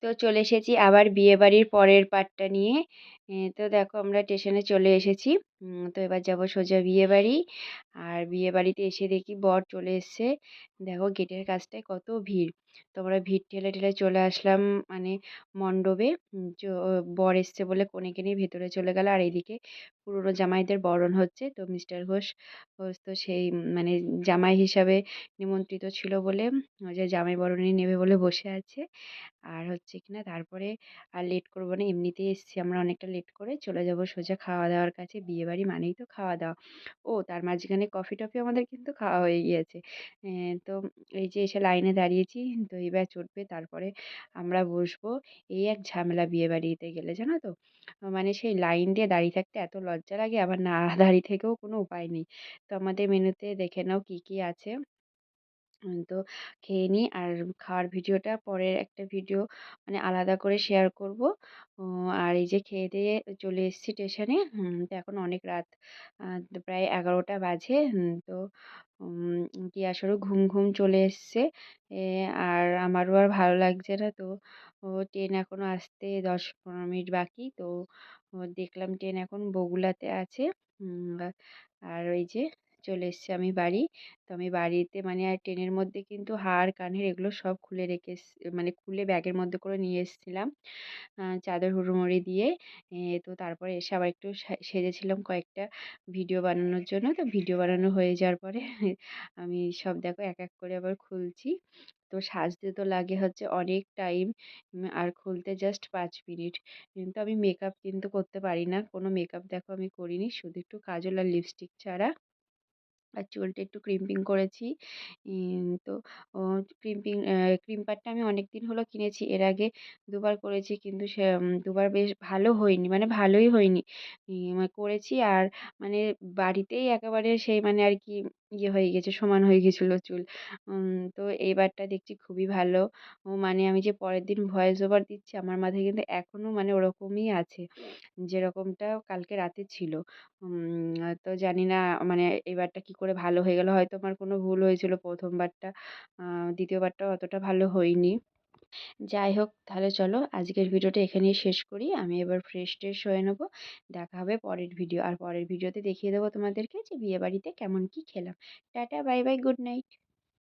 তো চলে এসেছি আবার বিয়েবাড়ির পরের পার্টটা নিয়ে। তো দেখো আমরা স্টেশনে চলে এসেছি। তো এবার যাব সোজা বিয়েবাড়ি। আর বিয়েবাড়িতে এসে দেখি বর চলে এসছে। দেখো গেটের কাছটায় কত ভিড়। তো আমরা ভিড় ঠেলে ঠেলে চলে আসলাম মানে মণ্ডপে। বর এসছে বলে কনেকে নিয়ে ভেতরে চলে গেল। আর এইদিকে পুরনো জামাইদের বরণ হচ্ছে। তো মিস্টার ঘোষ ঘোষ তো সেই মানে জামাই হিসাবে নিমন্ত্রিত ছিল বলে ওই যে জামাই বরণী নেবে বলে বসে আছে। আর হচ্ছে কিনা তারপরে আর লেট করবো না, এমনিতেই এসেছি আমরা অনেকটা লেট করে, চলে যাব সোজা খাওয়া দাওয়ার কাছে। বিয়েবাড়ি মানেই তো খাওয়া দাওয়া। ও তার মাঝখানে কফি টফি আমাদের কিন্তু খাওয়া হয়ে গিয়েছে। তো এই যে এসে লাইনে দাঁড়িয়েছি, তো এবার চটবে তারপরে আমরা বসবো। এই এক ঝামেলা বিয়ে বাড়িতে গেলে জানো তো, মানে সেই লাইন দিয়ে দাঁড়িয়ে থাকতে এত লজ্জা লাগে, আবার না দাঁড়িয়ে থেকেও কোনো উপায় নেই। তো আমাদের মেনুতে দেখে নাও কি কি আছে। তো খেয়ে নিই। আর খাওয়ার ভিডিওটা পরের একটা ভিডিও মানে আলাদা করে শেয়ার করব। আর এই যে খেয়ে দিয়ে চলে এসেছি স্টেশনে। তো এখন অনেক রাত, তো প্রায় 11টা বাজে। তো টিয়াসেরও ঘুম ঘুম চলে এসছে। আর আমারও আর ভালো লাগছে না। তো ট্রেন এখনও আসতে 10-15 মিনিট বাকি। তো দেখলাম ট্রেন এখন বগুড়াতে আছে। আর ওই যে চলে এসছি আমি বাড়ি। তো আমি বাড়িতে মানে আর ট্রেনের মধ্যে কিন্তু হার কানের এগুলো সব খুলে রেখে মানে খুলে ব্যাগের মধ্যে করে নিয়ে এসেছিলাম, চাদর হুড়োমুড়ি দিয়ে। তো তারপরে এসে আবার একটু সেজেছিলাম কয়েকটা ভিডিও বানানোর জন্য। তো ভিডিও বানানো হয়ে যাওয়ার পরে আমি সব দেখো এক এক করে আবার খুলছি। তো সাজতে তো লাগে হচ্ছে অনেক টাইম, আর খুলতে জাস্ট 5 মিনিট। কিন্তু আমি মেকআপ কিন্তু করতে পারি না, কোনো মেকআপ দেখো আমি করিনি, শুধু একটু কাজল আর লিপস্টিক ছাড়া। আর চুলটা একটু ক্রিম্পিং করেছি। তো ও ক্রিম পাডটা আমি অনেক দিন হলো কিনেছি। এর আগে দুবার করেছি কিন্তু সে দুবার বেশ ভালো হয়নি, মানে ভালোই হয়নি। করেছি আর মানে বাড়িতেই একেবারে সেই মানে আর কি ইয়ে হয়ে গেছে, সমান হয়ে গেছিলো চুল। তো এইবারটা দেখছি খুবই ভালো। মানে আমি যে পরের দিন ভয়েস ওভার দিচ্ছি আমার মাথায় কিন্তু এখনও মানে ওরকমই আছে, যেরকমটা কালকে রাতে ছিল। তো জানি না মানে এবারটা কি করে ভালো হয়ে গেল, হয়তো আমার কোনো ভুল হয়েছিল প্রথমবারটা, দ্বিতীয়বারটাও অতটা ভালো হয়নি। যাই হোক তাহলে চলো আজকের ভিডিওটা এখানেই শেষ করি, আমি এবার ফ্রেশ ট্রেশ হয়ে নেবো। দেখা হবে পরের ভিডিও, আর পরের ভিডিওতে দেখিয়ে দেবো তোমাদেরকে যে বিয়ে বাড়িতে কেমন কি খেলাম। Tata, bye bye, good night.